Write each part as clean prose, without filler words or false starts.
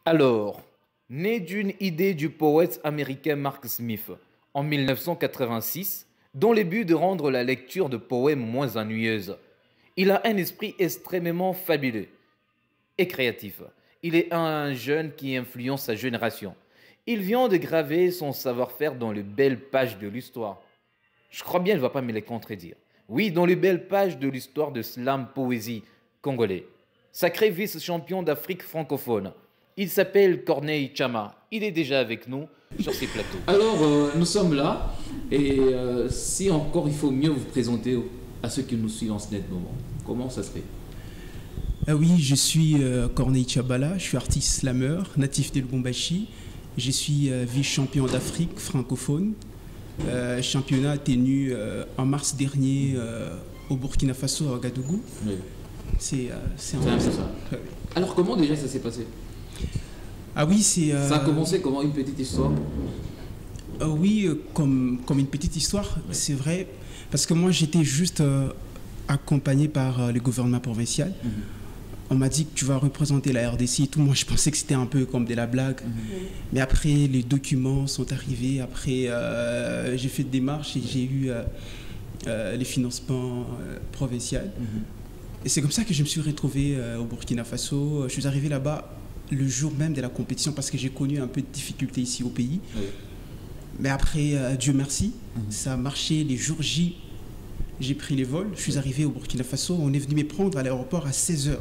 Alors, né d'une idée du poète américain Mark Smith en 1986, dans le but de rendre la lecture de poèmes moins ennuyeuse, il a un esprit extrêmement fabuleux et créatif. Il est un jeune qui influence sa génération. Il vient de graver son savoir-faire dans les belles pages de l'histoire. Je crois bien qu'il ne va pas me les contredire. Oui, dans les belles pages de l'histoire de slam poésie congolais. Sacré vice-champion d'Afrique francophone. Il s'appelle Corneille Chama. Il est déjà avec nous sur ces plateaux. Alors, nous sommes là, et si encore il faut mieux vous présenter à ceux qui nous suivent en ce net moment, comment ça se fait? Oui, je suis Corneille Chabala, je suis artiste slameur, natif de Lubumbashi. Je suis vice-champion d'Afrique francophone. Championnat tenu en mars dernier au Burkina Faso, à Ouagadougou. Oui. C'est ça. Ouais. Alors, comment déjà ça s'est passé? Ah oui, c'est... Ça a commencé comment, une petite histoire? Oui, comme une petite histoire, ouais. C'est vrai. Parce que moi, j'étais juste accompagné par le gouvernement provincial. On m'a dit que tu vas représenter la RDC et tout. Moi, je pensais que c'était un peu comme de la blague. Mais après, les documents sont arrivés. Après, j'ai fait des démarches et j'ai eu les financements provinciaux. Et c'est comme ça que je me suis retrouvé au Burkina Faso. Je suis arrivé là-bas le jour même de la compétition parce que j'ai connu un peu de difficultés ici au pays. Mais après, Dieu merci, ça a marché. Les jours J, j'ai pris les vols. Je suis arrivé au Burkina Faso. On est venu me prendre à l'aéroport à 16h.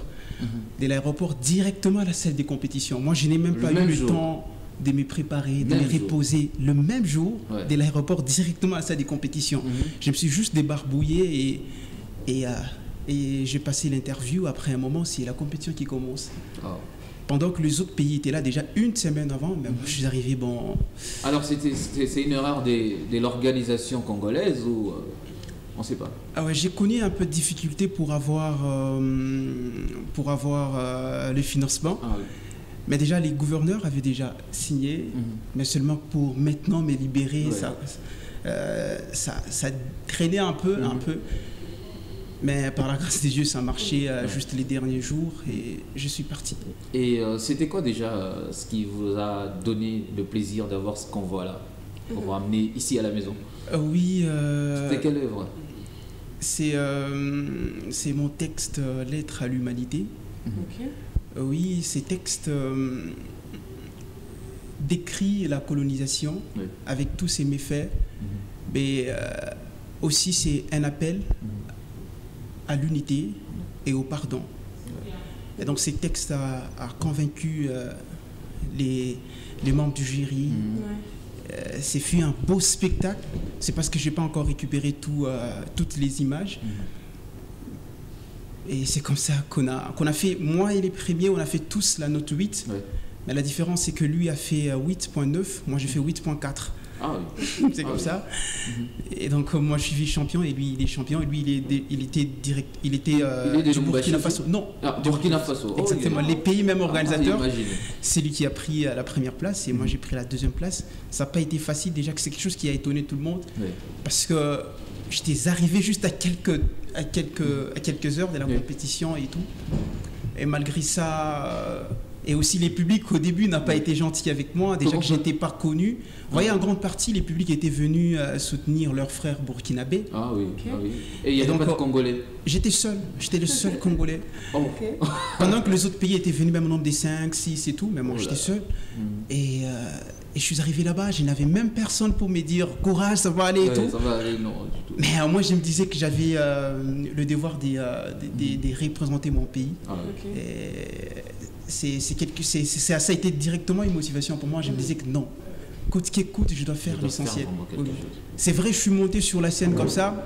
De l'aéroport directement à la salle des compétitions. Moi, je n'ai même pas eu le temps de me préparer, de me reposer. Le même jour, de l'aéroport directement à la salle des compétitions. Je me suis juste débarbouillé et j'ai passé l'interview. Après un moment, c'est la compétition qui commence. Pendant que les autres pays étaient là déjà une semaine avant, mais moi, je suis arrivé, bon... Alors, c'est une erreur de l'organisation congolaise ou... On ne sait pas. Ah ouais, j'ai connu un peu de difficulté pour avoir le financement. Ah oui. Mais déjà, les gouverneurs avaient déjà signé, mais seulement pour maintenant me libérer, ça traînait un peu. Mais par la grâce des dieux, ça a marché juste les derniers jours et je suis parti. Et c'était quoi déjà ce qui vous a donné le plaisir d'avoir ce convoi-là pour vous ramener ici à la maison? Oui. C'était quelle œuvre? C'est mon texte Lettre à l'humanité. Oui, ces textes décrit la colonisation avec tous ses méfaits, mais aussi c'est un appel à l'unité et au pardon. Et donc ces textes a convaincu les membres du jury. C'est fait un beau spectacle. C'est parce que je n'ai pas encore récupéré toutes les images. Et c'est comme ça qu'on a fait, moi et les premiers, on a fait tous la note 8. Mais la différence, c'est que lui a fait 8.9, moi j'ai fait 8.4. Ah oui. C'est comme ça. Et donc moi je suis vice-champion et lui il est champion et lui il était du Burkina Faso. Non, Burkina Faso. Exactement. Les pays même organisateurs. C'est lui qui a pris la première place et moi j'ai pris la deuxième place. Ça n'a pas été facile déjà, que c'est quelque chose qui a étonné tout le monde parce que j'étais arrivé juste à quelques heures de la compétition et tout. Et malgré ça. Et aussi les publics au début n'ont pas été gentils avec moi, déjà que je n'étais pas connu. Vous voyez, en grande partie, les publics étaient venus soutenir leurs frères burkinabés. Ah oui, Et il n'y avait pas de Congolais? J'étais le seul Congolais. Pendant que les autres pays étaient venus, même au nombre des 5, 6 et tout, mais moi j'étais seul. Et je suis arrivé là-bas, je n'avais même personne pour me dire « Courage, ça va aller » et tout. Ça va aller, non, du tout. Mais moi je me disais que j'avais le devoir de représenter mon pays. Ça a été directement une motivation pour moi. Je me disais que non, coûte qui coûte, je dois faire l'essentiel. C'est vrai, je suis monté sur la scène comme ça.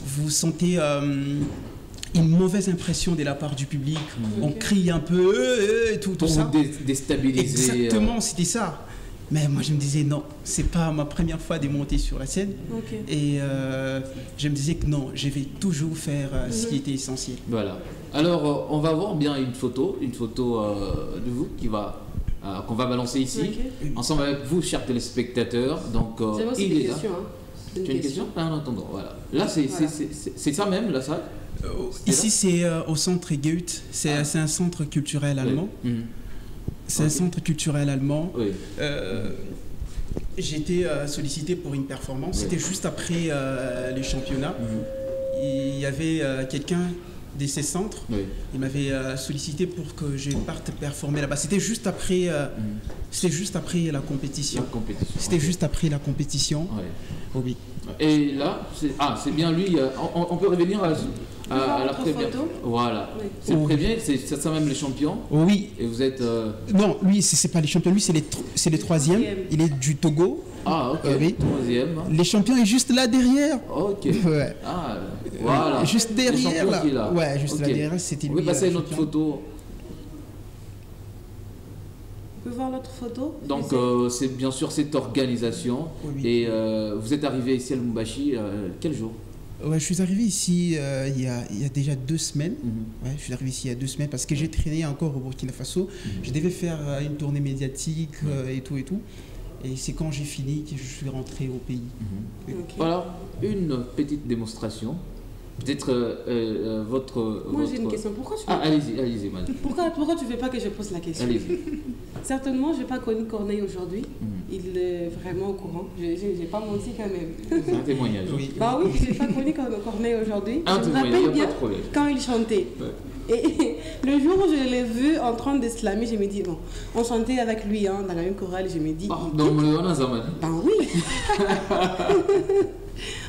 Vous sentez une mauvaise impression de la part du public. On crie un peu, tout ça. Pour vous déstabiliser. Exactement, c'était ça. Mais moi, je me disais non, c'est pas ma première fois de monter sur la scène. Et je me disais que non, je vais toujours faire ce qui était essentiel. Voilà. Alors, on va voir bien une photo de vous qu'on va balancer ici, ensemble avec vous, chers téléspectateurs. Donc, il est là. Tu as une question? En attendant, voilà. Là, c'est ça même, la salle? Ici, c'est au centre Goethe. C'est un centre culturel allemand. C'est un centre culturel allemand. Oui. J'ai été sollicité pour une performance. C'était juste après les championnats. Il y avait quelqu'un de ces centres. Il m'avait sollicité pour que je parte performer là-bas. C'était juste après la compétition. C'était juste après la compétition. Oui. Et là, c'est bien lui. On peut revenir à la première photo. Voilà. Oui. C'est très bien. C'est ça même les champions. Oui. Et vous êtes. Non, lui, c'est pas les champions. Lui, c'est le troisième. Il est du Togo. Ah, ok. Oui. Troisième. Les champions est juste là derrière. Ok. Ouais. Ah, voilà. Juste derrière là. Là. Ouais, juste là derrière, c'était lui. On peut passer à une autre photo. On peut voir l'autre photo. Donc, c'est bien sûr cette organisation. Oui. Et vous êtes arrivé ici à Lubumbashi quel jour? Ouais, je suis arrivé ici il y a déjà 2 semaines. Ouais, je suis arrivé ici il y a 2 semaines parce que j'ai traîné encore au Burkina Faso. Je devais faire une tournée médiatique et tout et tout. Et c'est quand j'ai fini que je suis rentré au pays. Okay. Alors, une petite démonstration. Peut-être votre... Moi, j'ai une question. Pourquoi tu allez-y, madame. Pourquoi tu ne veux pas que je pose la question? Allez-y. Certainement, je n'ai pas connu Corneille aujourd'hui. Il est vraiment au courant. Je n'ai pas menti quand même. C'est un témoignage. Oui. Bah oui, je n'ai pas connu Corneille aujourd'hui. Je me rappelle bien quand il chantait. Ouais. Et le jour où je l'ai vu en train de slammer, je me dis, bon, on chantait avec lui dans la même chorale, je me dis... Ben oui.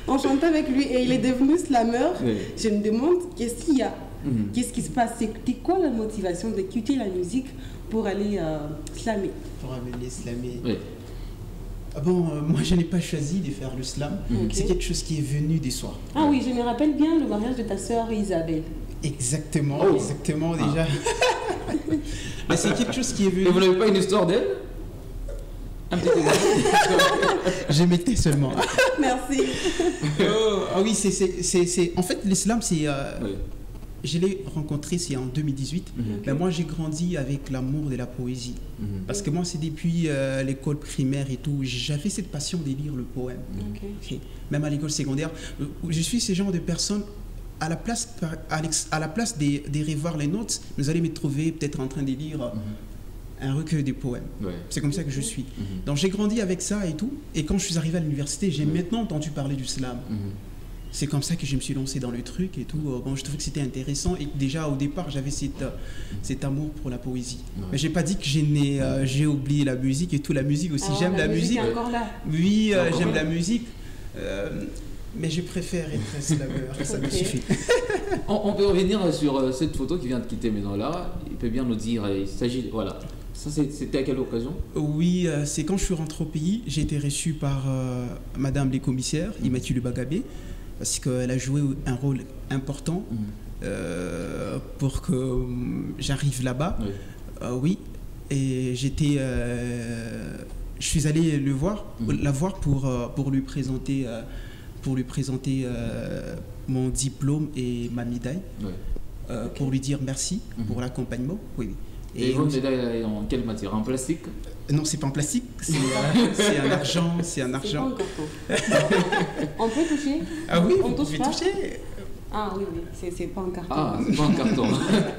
On chantait avec lui et il est devenu slammer. Oui. Je me demande qu'est-ce qu'il y a, qu'est-ce qui se passe, c'était quoi la motivation de quitter la musique pour aller slammer? Pour aller slammer. Oui. Bon, moi je n'ai pas choisi de faire le slam, c'est quelque chose qui est venu des soirs. Ah oui, je me rappelle bien le mariage de ta sœur Isabelle. Exactement, exactement déjà. Mais c'est quelque chose qui est venu... Et vous n'avez pas une histoire d'elle? Un petit Je mettais seulement. Merci. Ah oui, c'est... En fait, l'islam, c'est... Je l'ai rencontré, c'est en 2018. Mais moi, j'ai grandi avec l'amour de la poésie. Parce que moi, c'est depuis l'école primaire et tout, j'avais cette passion de lire le poème. Okay. Même à l'école secondaire. Je suis ce genre de personne... À la place de revoir les notes, vous allez me trouver peut-être en train de lire un recueil de poèmes. C'est comme ça que je suis. Donc j'ai grandi avec ça et tout. Et quand je suis arrivé à l'université, j'ai maintenant entendu parler du slam. C'est comme ça que je me suis lancé dans le truc et tout. Bon, je trouvais que c'était intéressant. Et déjà au départ, j'avais cet amour pour la poésie. Mais j'ai pas dit que j'ai oublié la musique et tout. La musique aussi, j'aime la musique. Est encore là. Oui, j'aime la musique. Mais je préfère être slameur, ça me suffit. On peut revenir sur cette photo qui vient de quitter maintenant là. Il peut bien nous dire, il s'agit, voilà. Ça, c'était à quelle occasion? Oui, c'est quand je suis rentré au pays, j'ai été reçu par Madame les commissaires, Immaculée Bagabé, parce qu'elle a joué un rôle important pour que j'arrive là-bas. Oui, et j'étais... je suis allé la voir pour lui présenter... mon diplôme et ma médaille, pour lui dire merci pour l'accompagnement. Oui. Et votre médaille en quelle matière? En plastique? Non, c'est pas en plastique, c'est un argent. C'est un argent. Pas en carton. On peut toucher? Ah oui, on peut toucher. Ah oui, c'est pas en carton. Ah, c'est pas en carton.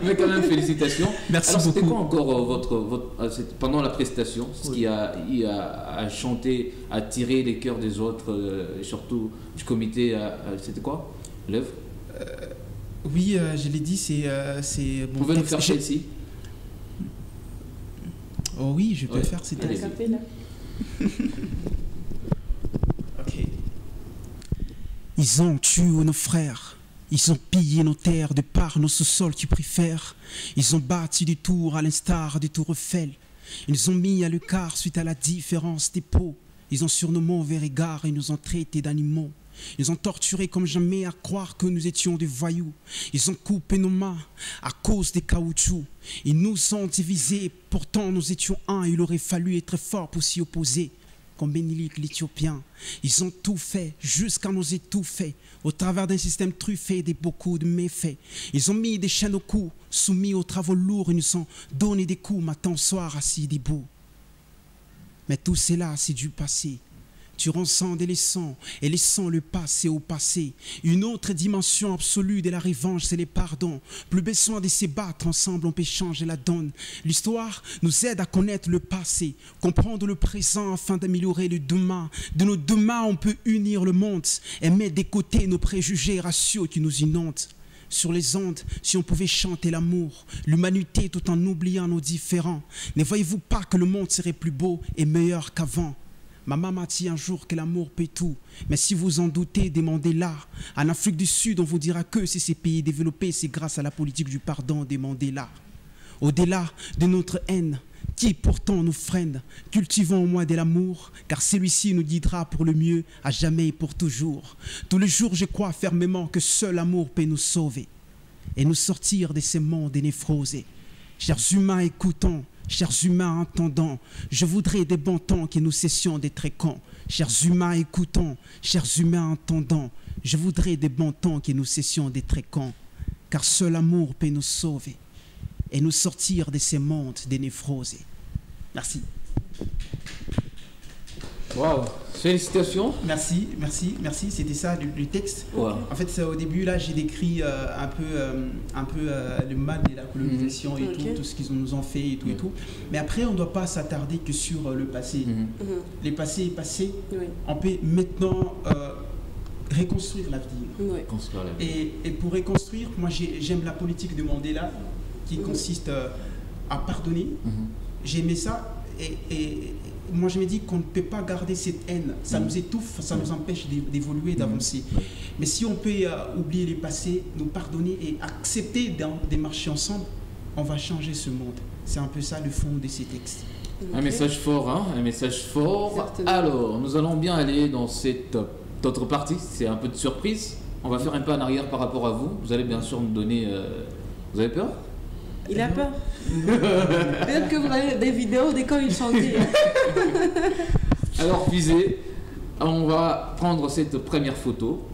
Mais quand même, félicitations. Merci beaucoup. Alors, c'était quoi encore pendant la prestation, ce qui a chanté, a tiré les cœurs des autres, surtout du comité, c'était quoi l'œuvre? Oui, je l'ai dit, c'est... Vous pouvez nous faire celle-ci? Oh oui, je peux faire cette... Ok. Ils ont tué nos frères. Ils ont pillé nos terres de par nos sous-sols qui préfèrent. Ils ont bâti des tours à l'instar des tours Eiffel. Ils ont mis à l'écart suite à la différence des peaux. Ils ont surnommé envers égard et nous ont traités d'animaux. Ils ont torturé comme jamais à croire que nous étions des voyous. Ils ont coupé nos mains à cause des caoutchoucs. Ils nous ont divisés, pourtant nous étions un. Il aurait fallu être fort pour s'y opposer. Comme Bénélique l'Éthiopien, ils ont tout fait jusqu'à nous étouffer au travers d'un système truffé de beaucoup de méfaits. Ils ont mis des chaînes au cou, soumis aux travaux lourds. Ils nous ont donné des coups matin soir assis debout. Mais tout cela c'est du passé. transcendes les sons et laissant le passé au passé. Une autre dimension absolue de la revanche, c'est les pardons. Plus besoin de se battre, ensemble on peut changer la donne. L'histoire nous aide à connaître le passé, comprendre le présent afin d'améliorer le demain. De nos demain, on peut unir le monde et mettre de côté nos préjugés raciaux qui nous inondent. Sur les ondes, si on pouvait chanter l'amour, l'humanité tout en oubliant nos différends. Ne voyez-vous pas que le monde serait plus beau et meilleur qu'avant? Maman m'a dit un jour que l'amour paie tout, mais si vous en doutez, demandez-la. En Afrique du Sud, on vous dira que si ces pays développés, c'est grâce à la politique du pardon, demandez-la. Au-delà de notre haine, qui pourtant nous freine, cultivons au moins de l'amour, car celui-ci nous guidera pour le mieux, à jamais et pour toujours. Tous les jours, je crois fermement que seul l'amour peut nous sauver et nous sortir de ces mondes névrosés. Chers humains écoutants, chers humains entendants, je voudrais des bons temps que nous cessions d'être cons. Chers humains écoutants, chers humains entendants, je voudrais des bons temps que nous cessions d'être cons, car seul l'amour peut nous sauver et nous sortir de ces mondes névrosés. Merci. Waouh, félicitations. Merci, merci, merci. C'était ça le texte. Wow. En fait, au début, là, j'ai décrit un peu le mal de la colonisation et tout ce qu'ils nous ont fait et tout et tout. Mais après, on ne doit pas s'attarder que sur le passé. Le passé est passé. On peut maintenant reconstruire l'avenir. Et pour reconstruire, moi, j'aime la politique de Mandela qui consiste à pardonner. J'aimais ça et moi je me dis qu'on ne peut pas garder cette haine, ça nous étouffe, ça nous empêche d'évoluer, d'avancer. Mais si on peut oublier le passé, nous pardonner et accepter de marcher ensemble, on va changer ce monde. C'est un peu ça le fond de ces textes. Un message fort, hein, un message fort. Exactement. Alors, nous allons bien aller dans cette autre partie, c'est un peu de surprise. On va faire un peu en arrière par rapport à vous. Vous allez bien sûr nous donner... Vous avez peur? Il a peur. Peut-être que vous avez des vidéos de quand il chantait. Alors, Fizé, on va prendre cette première photo.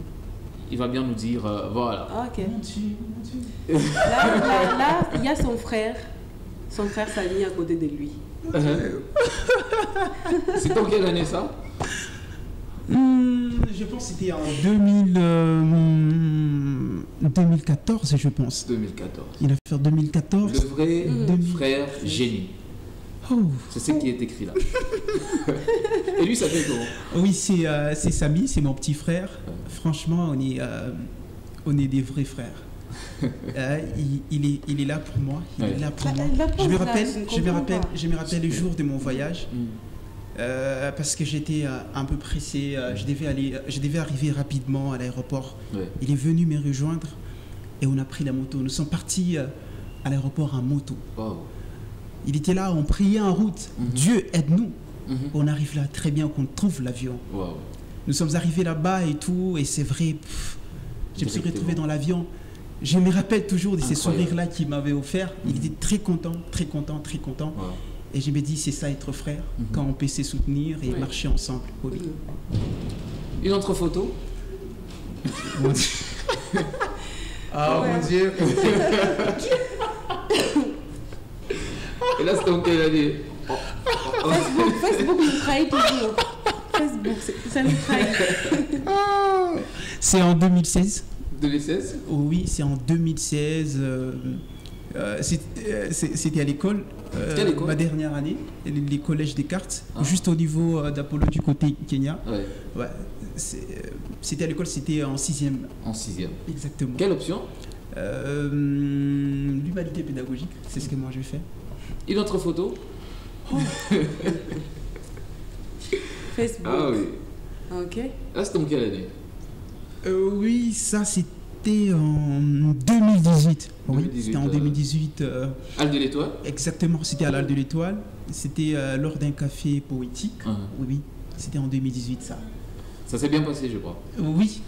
Il va bien nous dire, voilà. Ok. Là, il y a son frère. Son frère Samy à côté de lui. C'est en quelle année ça? Je pense que c'était en 2014, je pense. 2014. Il a fait 2014. Le vrai frère génie. C'est ce qui est écrit là. Et lui, ça fait comment? Oui, c'est Samy, c'est mon petit frère. Franchement, on est des vrais frères. Il est là pour moi. Il est là pour moi. Je me rappelle le jour de mon voyage. Parce que j'étais un peu pressé, je devais arriver rapidement à l'aéroport. Il est venu me rejoindre et on a pris la moto. Nous sommes partis à l'aéroport en moto. Il était là, on priait en route. Dieu aide-nous. On arrive là très bien, qu'on trouve l'avion. Nous sommes arrivés là-bas et tout, et c'est vrai, je me suis retrouvé dans l'avion. Je me rappelle toujours de ces sourires-là qu'il m'avait offert. Il était très content, très content, très content. Et je me dis, c'est ça être frère, quand on peut se soutenir et marcher ensemble. Une autre photo? Ah mon Dieu. Et là, c'était en quelle année? Facebook nous trahit toujours. Facebook, ça nous trahit. C'est en 2016. 2016? Oui, c'est en 2016. C'était à l'école. Ma dernière année, les collèges Descartes, juste au niveau d'Apollo du côté Kenya. C'était à l'école, c'était en 6e. En 6e. Exactement. Quelle option? L'humanité pédagogique, c'est ce que moi je fais. Une autre photo? Facebook. Ah oui. Ok. Là, c'était en quelle année? Oui, ça c'était en 2018. Oui, c'était en 2018. Halle de l'Étoile? Exactement, c'était à l'Halle de l'Étoile. C'était lors d'un café poétique. Oui, c'était en 2018 ça. Ça s'est bien passé, je crois. Oui,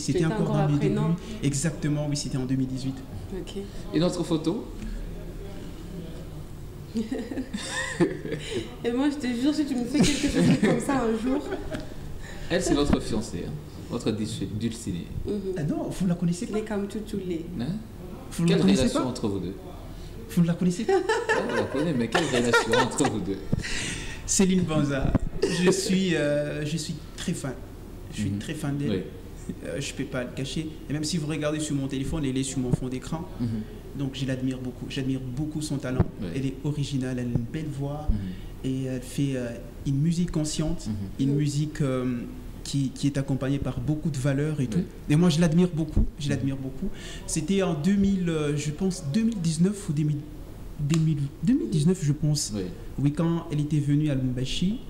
c'était encore dans mes débuts. Exactement, oui, c'était en 2018. Ok. Une autre photo? Et moi, je te jure, si tu me fais quelque chose comme ça un jour... Elle, c'est votre fiancée, hein, votre dulcinée. Ah non, vous ne la connaissez pas? Les comme toutoulé. Hein? Quelle relation entre vous deux? Vous ne la connaissez pas? On la connaît, mais quelle relation entre vous deux? Céline Banza. je suis très fan. Je suis très fan d'elle. Oui. Je ne peux pas le cacher. Et même si vous regardez sur mon téléphone, elle est sur mon fond d'écran. Donc je l'admire beaucoup. J'admire beaucoup son talent. Elle est originale, elle a une belle voix et elle fait une musique consciente, une musique qui est accompagnée par beaucoup de valeurs et tout. Et moi je l'admire beaucoup. Je l'admire beaucoup. C'était en 2019 ou 2019 je pense. Oui, quand elle était venue à Lubumbashi.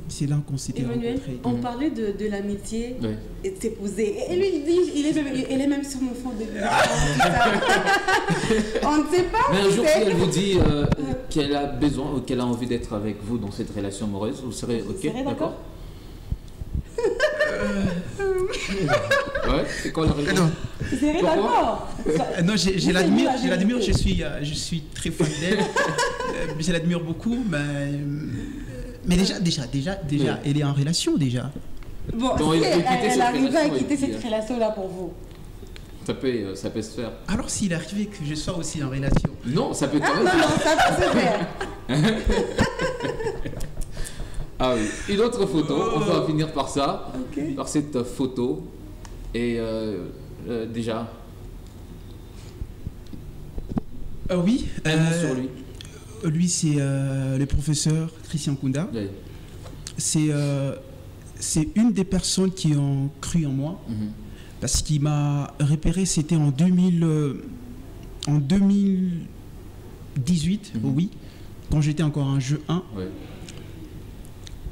C'est là qu'on s'était rencontrés. On parlait de l'amitié et de s'épouser. Et lui, il dit, elle est même sur mon fond de on ne sait pas. Mais un jour, si elle vous dit qu'elle a besoin ou qu'elle a envie d'être avec vous dans cette relation amoureuse, vous serez OK, d'accord? Ouais, c'est quoi la raison? Vous serez d'accord? Non, je l'admire, je suis très fan d'elle. Je l'admire beaucoup, mais déjà, elle est en relation déjà. Bon, elle arrive à quitter cette relation-là pour vous. Ça peut se faire. Alors s'il arrivait que je sois aussi en relation. Non, ça peut non, ça peut se faire. Ah oui, une autre photo, on va finir par ça, par cette photo. Et déjà. Oui. Sur lui. Lui, c'est le professeur Christian Kunda. Oui. C'est une des personnes qui ont cru en moi. Parce qu'il m'a repéré, c'était en 2018, oui, quand j'étais encore en jeu 1. Oui.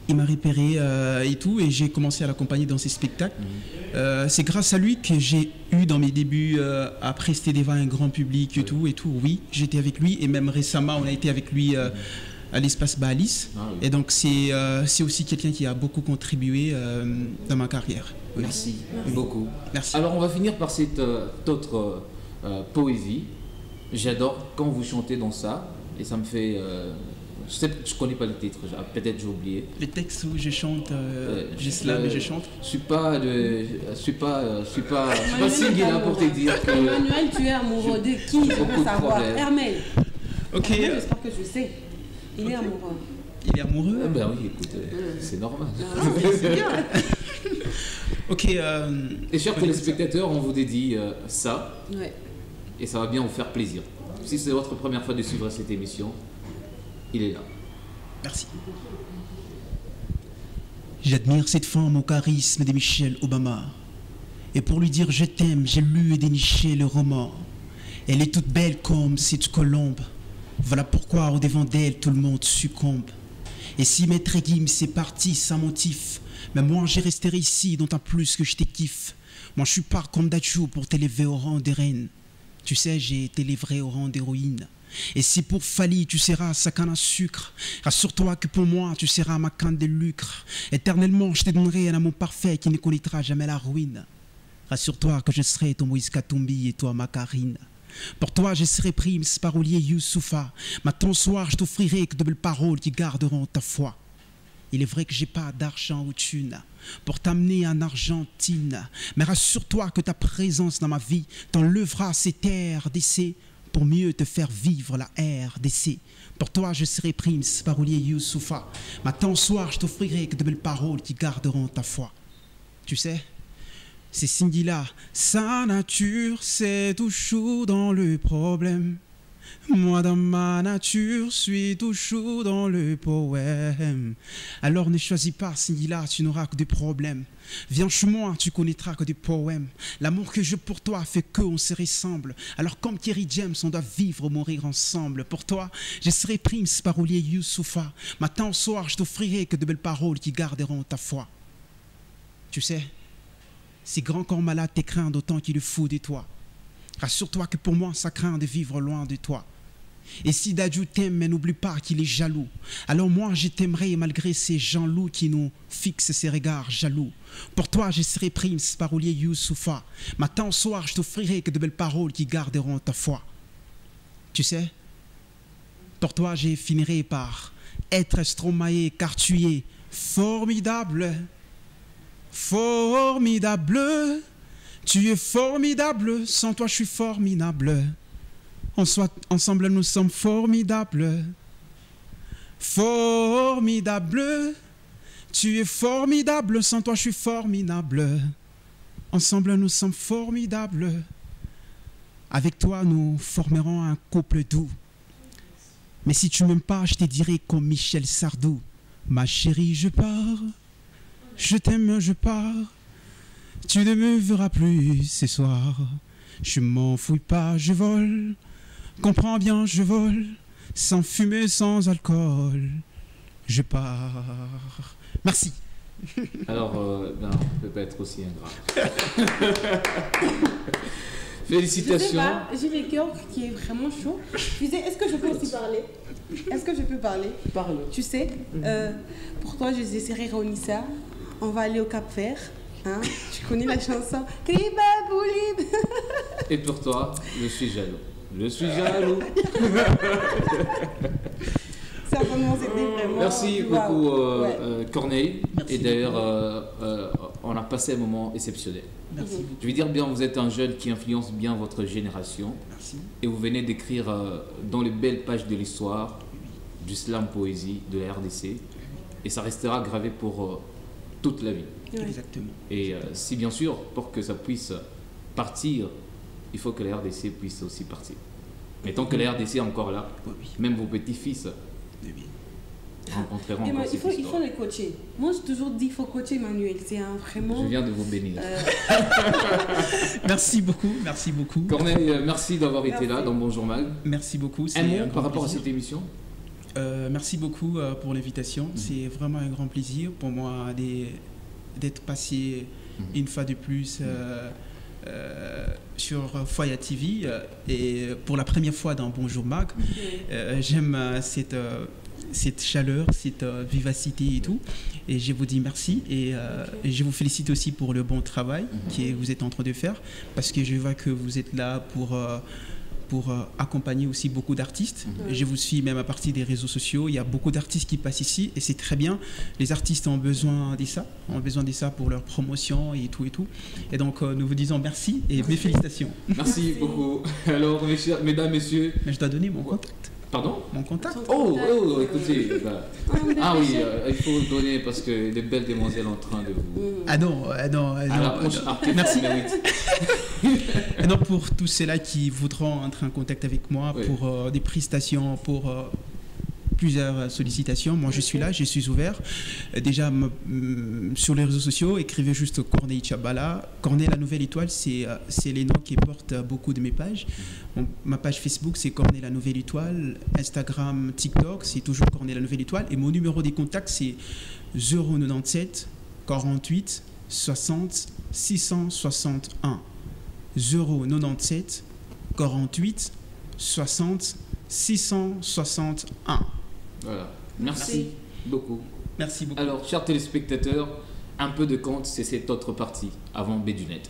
Il m'a repéré et tout, et j'ai commencé à l'accompagner dans ses spectacles. C'est grâce à lui que j'ai eu dans mes débuts à prester devant un grand public et tout, oui, j'étais avec lui, et même récemment, on a été avec lui à l'espace Baalis. Et donc, c'est aussi quelqu'un qui a beaucoup contribué dans ma carrière. Oui. Merci beaucoup. Merci. Alors, on va finir par cette autre poésie. J'adore quand vous chantez dans ça, et ça me fait... je ne connais pas le titre, peut-être j'ai oublié. Les textes où je chante, je slam et je chante. Je suis pas singulier pour te dire que... Emmanuel, tu es amoureux de qui? Je veux savoir. Hermel. Ok. J'espère que je sais. Il est amoureux. Il est amoureux? Ah ben oui, écoute, c'est normal. C'est bien. Ok. Et chers téléspectateurs, on vous dédie ça. Ouais. Et ça va bien vous faire plaisir. Si c'est votre première fois de suivre cette émission, il est là. Merci. J'admire cette femme au charisme de Michelle Obama. Et pour lui dire je t'aime, j'ai lu et déniché le roman. Elle est toute belle comme cette colombe. Voilà pourquoi au devant d'elle tout le monde succombe. Et si Maître Gims c'est parti sans motif, mais moi j'ai resté ici d'autant plus que je te kiffe. Moi je suis pas comme Dachou pour t'élever au rang de reine. Tu sais, j'ai été livré au rang d'héroïne. Et si pour Fali tu seras sa canne à sucre, rassure-toi que pour moi tu seras ma canne de lucre. Éternellement je te donnerai un amour parfait qui ne connaîtra jamais la ruine. Rassure-toi que je serai ton Moïse Katumbi et toi ma Karine. Pour toi je serai Primes, parolier Youssoufa. Matin soir je t'offrirai que de belles paroles qui garderont ta foi. Il est vrai que j'ai pas d'argent ou thune pour t'amener en Argentine, mais rassure-toi que ta présence dans ma vie t'enlèvera ces terres d'essai pour mieux te faire vivre la RDC. Pour toi je serai Primes, parolier Youssoufa. Matin soir je t'offrirai que de belles paroles qui garderont ta foi. Tu sais, c'est Cindy-là, sa nature c'est toujours dans le problème. Moi dans ma nature suis toujours dans le poème. Alors ne choisis pas Cindy-là, tu n'auras que des problèmes. Viens chez moi, tu connaîtras que des poèmes. L'amour que j'ai pour toi fait qu'on se ressemble. Alors comme Kerry James, on doit vivre, mourir ensemble. Pour toi, je serai Primes, parolier Youssoufa. Matin au soir, je t'offrirai que de belles paroles qui garderont ta foi. Tu sais, si grand corps malade te craint d'autant qu'il est fou de toi. Rassure-toi que pour moi, ça craint de vivre loin de toi. Et si Dadju t'aime, mais n'oublie pas qu'il est jaloux. Alors moi, je t'aimerai malgré ces gens loups qui nous fixent ces regards jaloux. Pour toi, je serai Primes, parolier Youssoufa. Matin au soir, je t'offrirai que de belles paroles qui garderont ta foi. Tu sais, pour toi, je finirai par être Stromae, car tu es formidable. Formidable. Tu es formidable, sans toi je suis formidable. Ensemble nous sommes formidables. Formidable. Tu es formidable, sans toi je suis formidable. Ensemble nous sommes formidables. Avec toi nous formerons un couple doux. Mais si tu m'aimes pas, je te dirai comme Michel Sardou. Ma chérie, je pars. Je t'aime, je pars. Tu ne me verras plus ce soir. Je m'en fouille pas, je vole. Comprends bien, je vole. Sans fumer, sans alcool. Je pars. Merci. Alors, on ne peut pas être aussi ingrat. Félicitations. J'ai le cœur qui est vraiment chaud. Tu sais, est-ce que je peux aussi parler? Est-ce que je peux parler? Parle. Tu sais, pour toi, je disais, c'est Ronissa. On va aller au Cap Vert. Hein? Tu connais la chanson? Et pour toi, je suis jaloux. Je suis jaloux. Ça, vraiment, c'était vraiment... Merci beaucoup, Corneille. Merci. Et d'ailleurs, on a passé un moment exceptionnel. Merci. Je veux dire bien, vous êtes un jeune qui influence bien votre génération. Merci. Et vous venez d'écrire dans les belles pages de l'histoire du slam poésie de la RDC. Et ça restera gravé pour toute la vie. Exactement. Et si bien sûr, pour que ça puisse partir, il faut que la RDC puisse aussi partir. Mais tant que la RDC est encore là, même vos petits-fils rencontreront encore cette il faut les coacher. Moi, j'ai toujours dit qu'il faut coacher Manuel. C'est vraiment... Je viens de vous bénir. Merci beaucoup, merci beaucoup. Corneille, merci d'avoir été là dans Bonjour Mag. Merci beaucoup. Un mot par rapport à cette émission? Merci beaucoup pour l'invitation. C'est vraiment un grand plaisir pour moi d'être passé une fois de plus sur Foya TV et pour la première fois dans Bonjour Mag. J'aime cette chaleur, cette vivacité et tout. Et je vous dis merci et je vous félicite aussi pour le bon travail que vous êtes en train de faire parce que je vois que vous êtes là pour accompagner aussi beaucoup d'artistes. Je vous suis même à partir des réseaux sociaux. Il y a beaucoup d'artistes qui passent ici et c'est très bien. Les artistes ont besoin de ça pour leur promotion et tout et tout. Et donc nous vous disons merci et mes félicitations. Merci beaucoup. Alors mesdames, messieurs... Mais je dois donner mon contact. Pardon? Mon contact. Oh, écoutez. Ah oui, il faut le donner parce que des belles demoiselles en train de vous... Ah non. Merci. Non, pour tous ceux-là qui voudront entrer en contact avec moi pour des prestations, pour plusieurs sollicitations, moi je suis là, je suis ouvert. Déjà sur les réseaux sociaux, écrivez juste Corneille Tchabala. Corneille la Nouvelle Étoile, c'est les noms qui portent beaucoup de mes pages. Ma page Facebook, c'est Corneille la Nouvelle Étoile. Instagram, TikTok, c'est toujours Corneille la Nouvelle Étoile. Et mon numéro de contact, c'est 097 48 60 661. 097 48 60 661. Voilà. Merci beaucoup. Merci beaucoup. Alors, chers téléspectateurs, un peu de compte, c'est cette autre partie avant Bédunet.